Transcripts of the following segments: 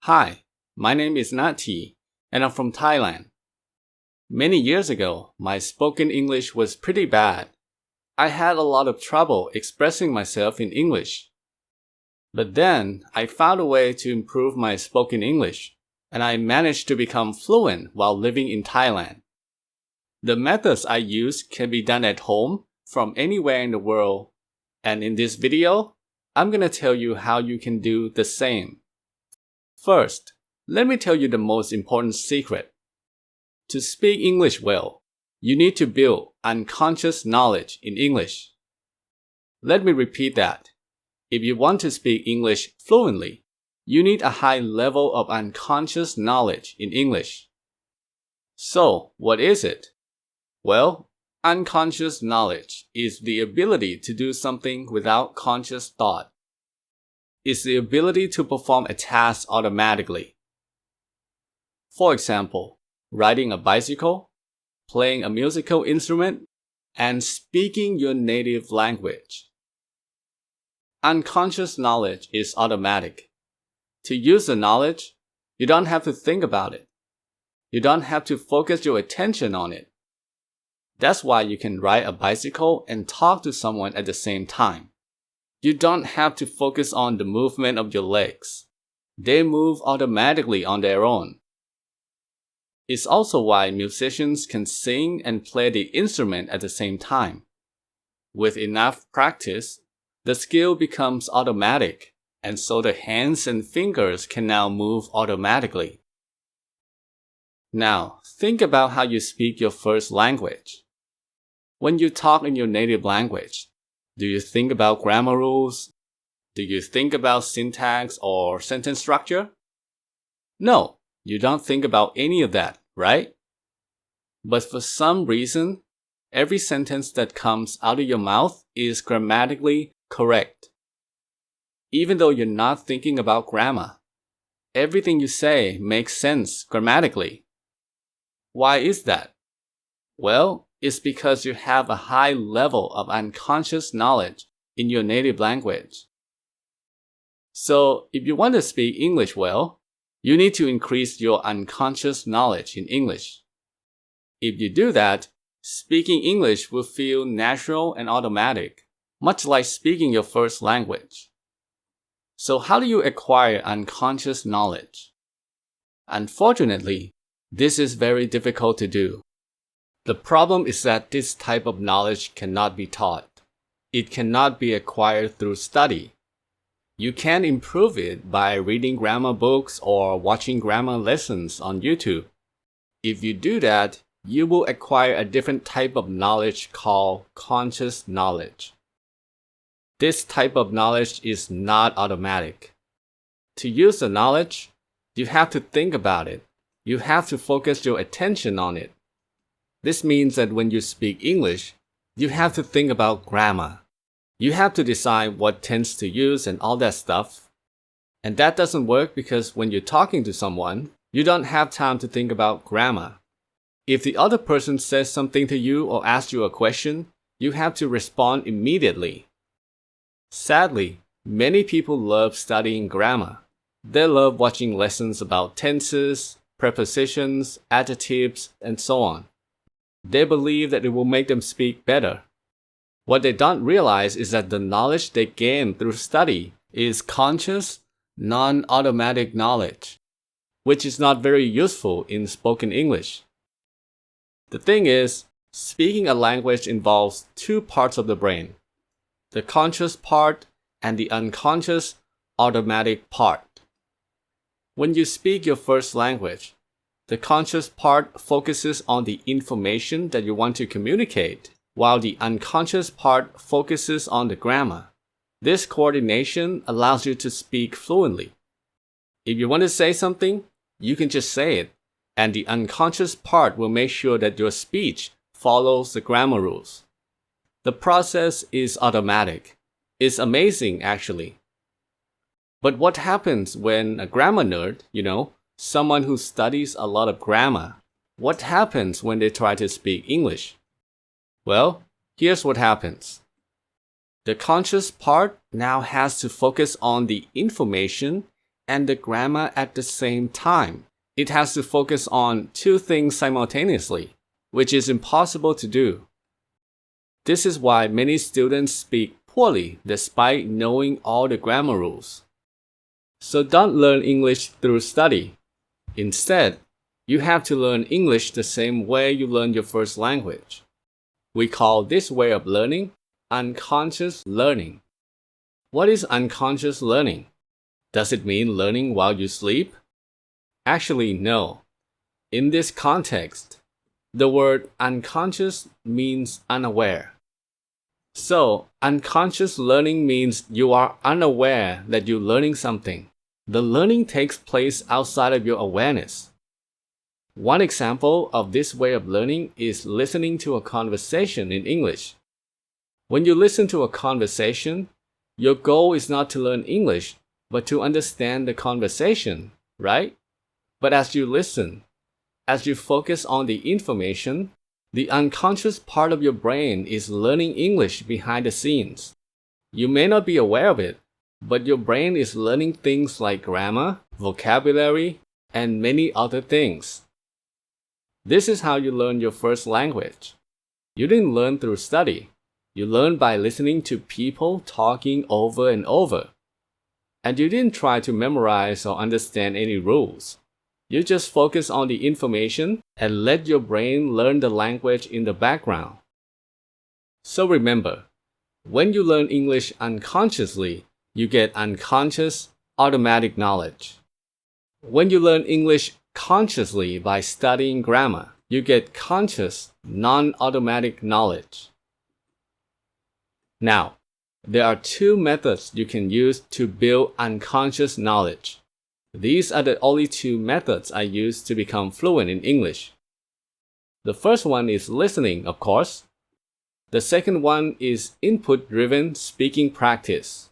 Hi, my name is Nati, and I'm from Thailand. Many years ago, my spoken English was pretty bad. I had a lot of trouble expressing myself in English. But then, I found a way to improve my spoken English, and I managed to become fluent while living in Thailand. The methods I use can be done at home from anywhere in the world, and in this video, I'm gonna tell you how you can do the same. First, let me tell you the most important secret. To speak English well, you need to build unconscious knowledge in English. Let me repeat that. If you want to speak English fluently, you need a high level of unconscious knowledge in English. So, what is it? Well, unconscious knowledge is the ability to do something without conscious thought. It's the ability to perform a task automatically. For example, riding a bicycle, playing a musical instrument, and speaking your native language. Unconscious knowledge is automatic. To use the knowledge, you don't have to think about it. You don't have to focus your attention on it. That's why you can ride a bicycle and talk to someone at the same time. You don't have to focus on the movement of your legs. They move automatically on their own. It's also why musicians can sing and play the instrument at the same time. With enough practice, the skill becomes automatic, and so the hands and fingers can now move automatically. Now, think about how you speak your first language. When you talk in your native language, do you think about grammar rules? Do you think about syntax or sentence structure? No, you don't think about any of that, right? But for some reason, every sentence that comes out of your mouth is grammatically correct. Even though you're not thinking about grammar, everything you say makes sense grammatically. Why is that? Well, it's because you have a high level of unconscious knowledge in your native language. So, if you want to speak English well, you need to increase your unconscious knowledge in English. If you do that, speaking English will feel natural and automatic, much like speaking your first language. So how do you acquire unconscious knowledge? Unfortunately, this is very difficult to do. The problem is that this type of knowledge cannot be taught. It cannot be acquired through study. You can improve it by reading grammar books or watching grammar lessons on YouTube. If you do that, you will acquire a different type of knowledge called conscious knowledge. This type of knowledge is not automatic. To use the knowledge, you have to think about it. You have to focus your attention on it. This means that when you speak English, you have to think about grammar. You have to decide what tense to use and all that stuff. And that doesn't work because when you're talking to someone, you don't have time to think about grammar. If the other person says something to you or asks you a question, you have to respond immediately. Sadly, many people love studying grammar. They love watching lessons about tenses, prepositions, adjectives, and so on. They believe that it will make them speak better. What they don't realize is that the knowledge they gain through study is conscious, non-automatic knowledge, which is not very useful in spoken English. The thing is, speaking a language involves two parts of the brain, the conscious part and the unconscious, automatic part. When you speak your first language, the conscious part focuses on the information that you want to communicate, while the unconscious part focuses on the grammar. This coordination allows you to speak fluently. If you want to say something, you can just say it, and the unconscious part will make sure that your speech follows the grammar rules. The process is automatic. It's amazing, actually. But what happens when a grammar nerd, someone who studies a lot of grammar, what happens when they try to speak English? Well, here's what happens. The conscious part now has to focus on the information and the grammar at the same time. It has to focus on two things simultaneously, which is impossible to do. This is why many students speak poorly despite knowing all the grammar rules. So don't learn English through study. Instead, you have to learn English the same way you learn your first language. We call this way of learning unconscious learning. What is unconscious learning? Does it mean learning while you sleep? Actually, no. In this context, the word unconscious means unaware. So, unconscious learning means you are unaware that you're learning something. The learning takes place outside of your awareness. One example of this way of learning is listening to a conversation in English. When you listen to a conversation, your goal is not to learn English, but to understand the conversation, right? But as you listen, as you focus on the information, the unconscious part of your brain is learning English behind the scenes. You may not be aware of it, but your brain is learning things like grammar, vocabulary, and many other things. This is how you learn your first language. You didn't learn through study. You learned by listening to people talking over and over. And you didn't try to memorize or understand any rules. You just focus on the information and let your brain learn the language in the background. So remember, when you learn English unconsciously, you get unconscious, automatic knowledge. When you learn English consciously by studying grammar, you get conscious, non-automatic knowledge. Now, there are two methods you can use to build unconscious knowledge. These are the only two methods I use to become fluent in English. The first one is listening, of course. The second one is input-driven speaking practice.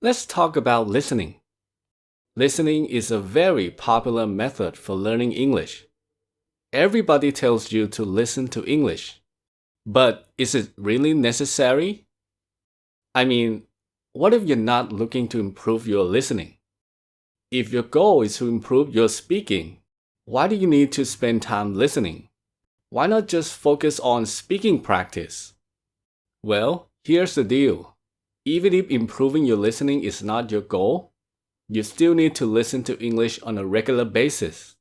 Let's talk about listening. Listening is a very popular method for learning English. Everybody tells you to listen to English. But is it really necessary? I mean, what if you're not looking to improve your listening? If your goal is to improve your speaking, why do you need to spend time listening? Why not just focus on speaking practice? Well, here's the deal. Even if improving your listening is not your goal, you still need to listen to English on a regular basis.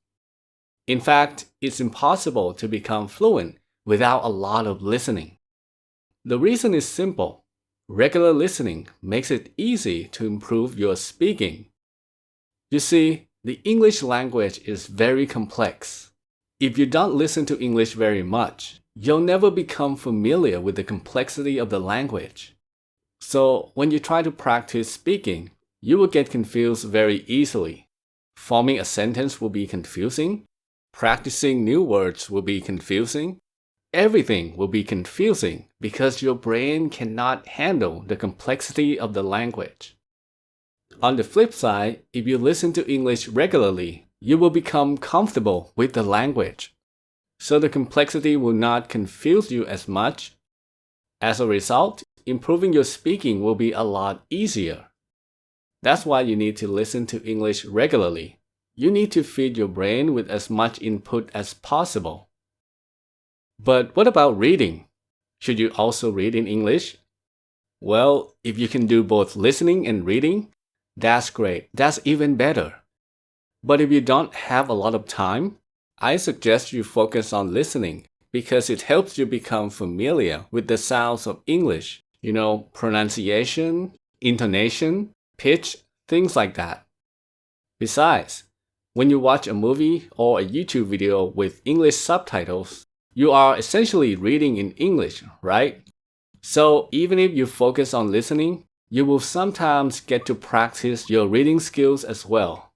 In fact, it's impossible to become fluent without a lot of listening. The reason is simple. Regular listening makes it easy to improve your speaking. You see, the English language is very complex. If you don't listen to English very much, you'll never become familiar with the complexity of the language. So, when you try to practice speaking, you will get confused very easily. Forming a sentence will be confusing. Practicing new words will be confusing. Everything will be confusing because your brain cannot handle the complexity of the language. On the flip side, if you listen to English regularly, you will become comfortable with the language. So the complexity will not confuse you as much. As a result, improving your speaking will be a lot easier. That's why you need to listen to English regularly. You need to feed your brain with as much input as possible. But what about reading? Should you also read in English? Well, if you can do both listening and reading, that's great. That's even better. But if you don't have a lot of time, I suggest you focus on listening because it helps you become familiar with the sounds of English. Pronunciation, intonation, pitch, things like that. Besides, when you watch a movie or a YouTube video with English subtitles, you are essentially reading in English, right? So even if you focus on listening, you will sometimes get to practice your reading skills as well.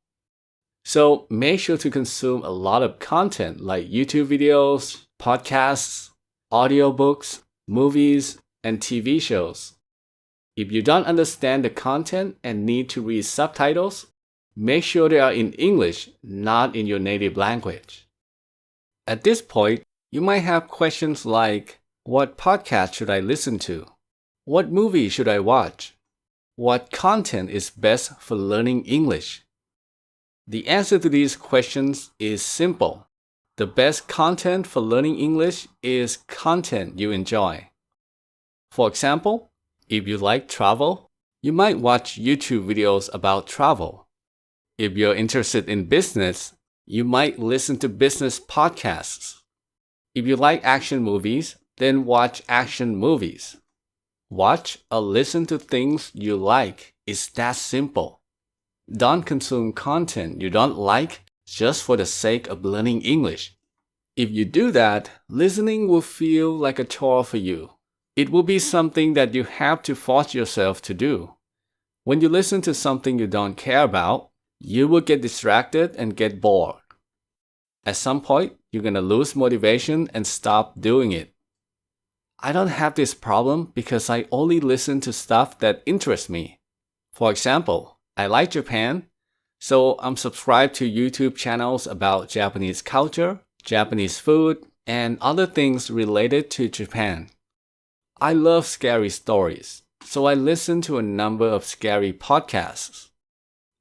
So make sure to consume a lot of content like YouTube videos, podcasts, audiobooks, movies, and TV shows. If you don't understand the content and need to read subtitles, make sure they are in English, not in your native language. At this point, you might have questions like, what podcast should I listen to? What movie should I watch? What content is best for learning English? The answer to these questions is simple. The best content for learning English is content you enjoy. For example, if you like travel, you might watch YouTube videos about travel. If you're interested in business, you might listen to business podcasts. If you like action movies, then watch action movies. Watch or listen to things you like. It's that simple. Don't consume content you don't like just for the sake of learning English. If you do that, listening will feel like a chore for you. It will be something that you have to force yourself to do. When you listen to something you don't care about, you will get distracted and get bored. At some point, you're going to lose motivation and stop doing it. I don't have this problem because I only listen to stuff that interests me. For example, I like Japan, so I'm subscribed to YouTube channels about Japanese culture, Japanese food, and other things related to Japan. I love scary stories, so I listen to a number of scary podcasts.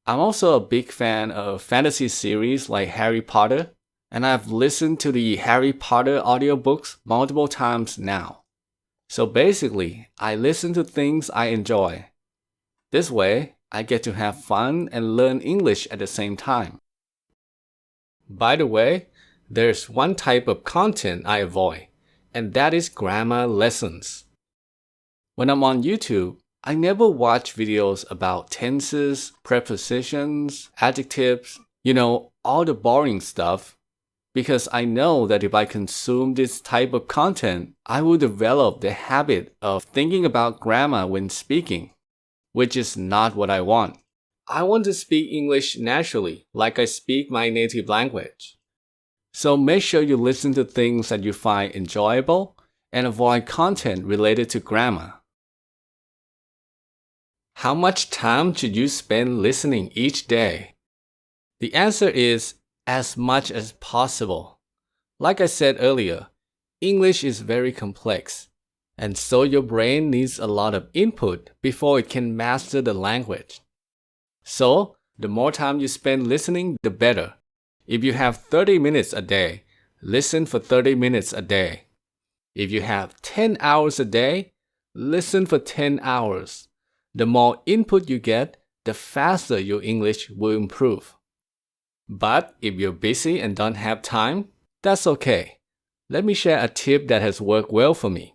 I'm also a big fan of fantasy series like Harry Potter, and I've listened to the Harry Potter audiobooks multiple times now. So basically, I listen to things I enjoy. This way, I get to have fun and learn English at the same time. By the way, there's one type of content I avoid, and that is grammar lessons. When I'm on YouTube, I never watch videos about tenses, prepositions, adjectives, all the boring stuff, because I know that if I consume this type of content, I will develop the habit of thinking about grammar when speaking, which is not what I want. I want to speak English naturally, like I speak my native language. So make sure you listen to things that you find enjoyable and avoid content related to grammar. How much time should you spend listening each day? The answer is as much as possible. Like I said earlier, English is very complex, and so your brain needs a lot of input before it can master the language. So, the more time you spend listening, the better. If you have 30 minutes a day, listen for 30 minutes a day. If you have 10 hours a day, listen for 10 hours. The more input you get, the faster your English will improve. But if you're busy and don't have time, that's okay. Let me share a tip that has worked well for me.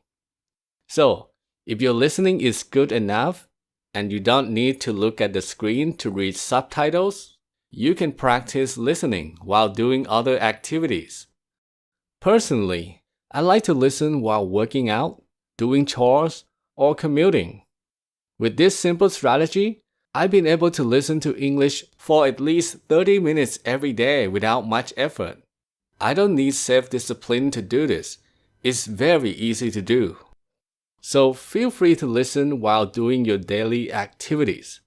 So, if your listening is good enough and you don't need to look at the screen to read subtitles, you can practice listening while doing other activities. Personally, I like to listen while working out, doing chores, or commuting. With this simple strategy, I've been able to listen to English for at least 30 minutes every day without much effort. I don't need self-discipline to do this. It's very easy to do. So feel free to listen while doing your daily activities.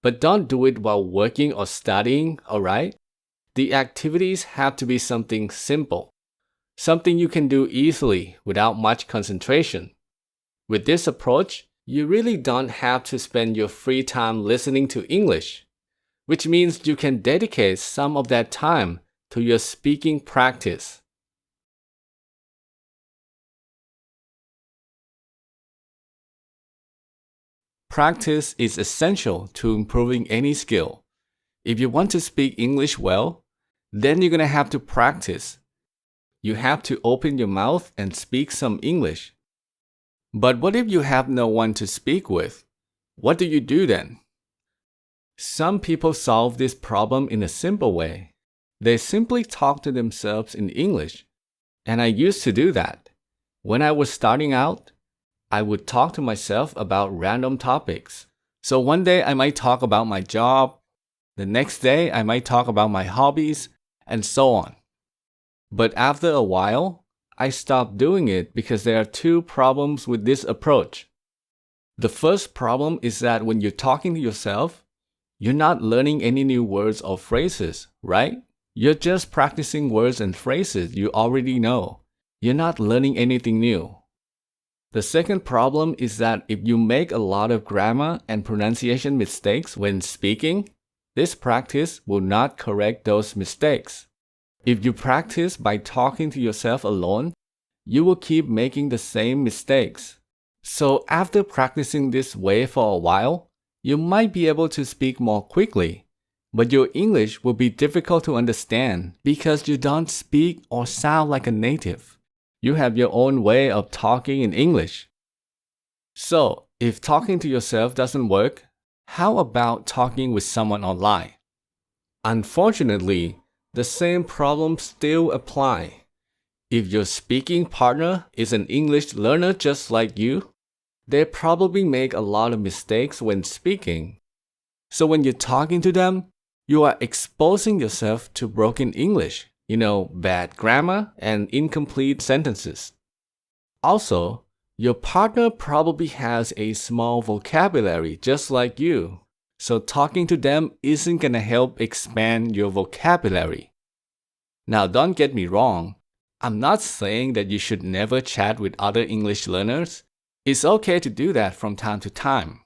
But don't do it while working or studying, alright? The activities have to be something simple. Something you can do easily without much concentration. With this approach, you really don't have to spend your free time listening to English, which means you can dedicate some of that time to your speaking practice. Practice is essential to improving any skill. If you want to speak English well, then you're going to have to practice. You have to open your mouth and speak some English. But what if you have no one to speak with? What do you do then? Some people solve this problem in a simple way. They simply talk to themselves in English. And I used to do that. When I was starting out, I would talk to myself about random topics. So one day I might talk about my job. The next day I might talk about my hobbies, and so on. But after a while, I stopped doing it because there are two problems with this approach. The first problem is that when you're talking to yourself, you're not learning any new words or phrases, right? You're just practicing words and phrases you already know. You're not learning anything new. The second problem is that if you make a lot of grammar and pronunciation mistakes when speaking, this practice will not correct those mistakes. If you practice by talking to yourself alone, you will keep making the same mistakes. So after practicing this way for a while, you might be able to speak more quickly, but your English will be difficult to understand because you don't speak or sound like a native. You have your own way of talking in English. So, if talking to yourself doesn't work, how about talking with someone online? Unfortunately, the same problems still apply. If your speaking partner is an English learner just like you, they probably make a lot of mistakes when speaking. So when you're talking to them, you are exposing yourself to broken English, bad grammar and incomplete sentences. Also, your partner probably has a small vocabulary just like you, so talking to them isn't gonna help expand your vocabulary. Now, don't get me wrong, I'm not saying that you should never chat with other English learners. It's okay to do that from time to time.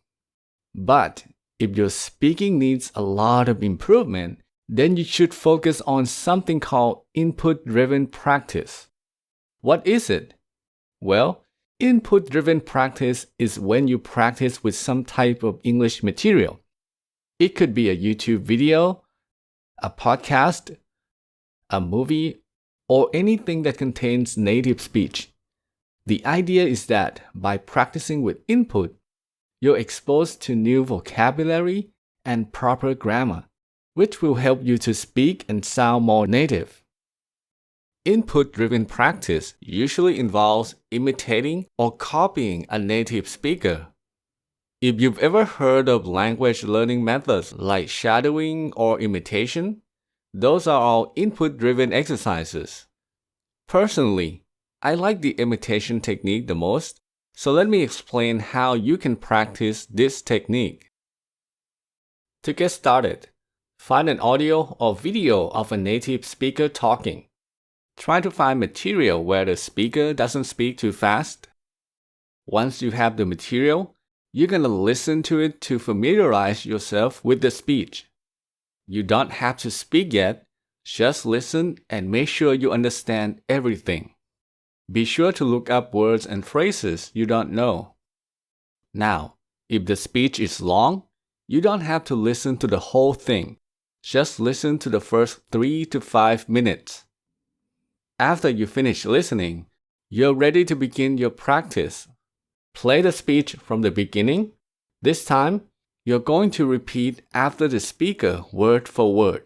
But if your speaking needs a lot of improvement, then you should focus on something called input-driven practice. What is it? Well, input-driven practice is when you practice with some type of English material. It could be a YouTube video, a podcast, a movie, or anything that contains native speech. The idea is that by practicing with input, you're exposed to new vocabulary and proper grammar, which will help you to speak and sound more native. Input-driven practice usually involves imitating or copying a native speaker. If you've ever heard of language learning methods like shadowing or imitation, those are all input-driven exercises. Personally, I like the imitation technique the most, so let me explain how you can practice this technique. To get started, find an audio or video of a native speaker talking. Try to find material where the speaker doesn't speak too fast. Once you have the material, you're going to listen to it to familiarize yourself with the speech. You don't have to speak yet, just listen and make sure you understand everything. Be sure to look up words and phrases you don't know. Now, if the speech is long, you don't have to listen to the whole thing. Just listen to the first 3 to 5 minutes. After you finish listening, you're ready to begin your practice. Play the speech from the beginning. This time, you're going to repeat after the speaker word for word.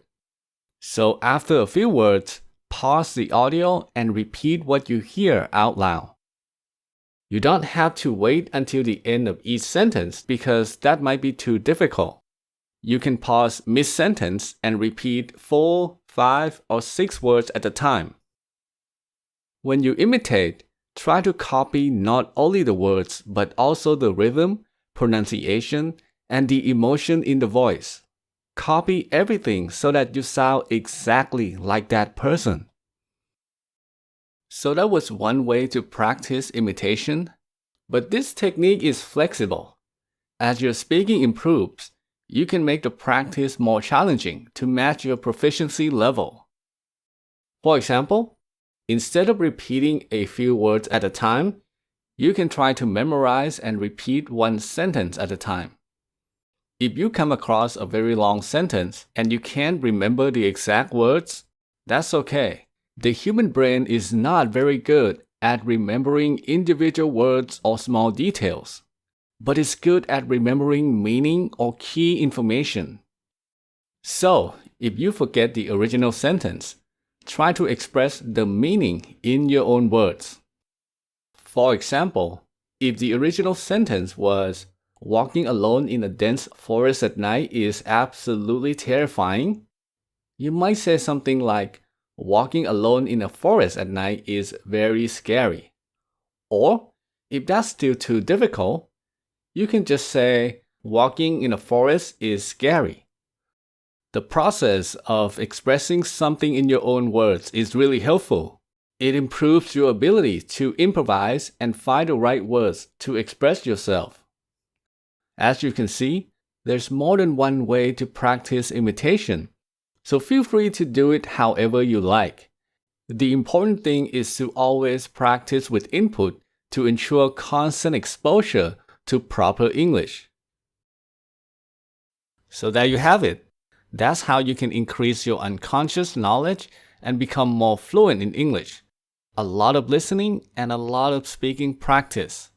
So after a few words, pause the audio and repeat what you hear out loud. You don't have to wait until the end of each sentence because that might be too difficult. You can pause mid-sentence and repeat 4, 5, or 6 words at a time. When you imitate, try to copy not only the words but also the rhythm, pronunciation, and the emotion in the voice. Copy everything so that you sound exactly like that person. So that was one way to practice imitation, but this technique is flexible. As your speaking improves, you can make the practice more challenging to match your proficiency level. For example, instead of repeating a few words at a time, you can try to memorize and repeat one sentence at a time. If you come across a very long sentence and you can't remember the exact words, that's okay. The human brain is not very good at remembering individual words or small details, but it's good at remembering meaning or key information. So, if you forget the original sentence, try to express the meaning in your own words. For example, if the original sentence was, "Walking alone in a dense forest at night is absolutely terrifying," you might say something like, "Walking alone in a forest at night is very scary." Or, if that's still too difficult, you can just say, "Walking in a forest is scary." The process of expressing something in your own words is really helpful. It improves your ability to improvise and find the right words to express yourself. As you can see, there's more than one way to practice imitation, so feel free to do it however you like. The important thing is to always practice with input to ensure constant exposure to proper English. So there you have it. That's how you can increase your unconscious knowledge and become more fluent in English. A lot of listening and a lot of speaking practice.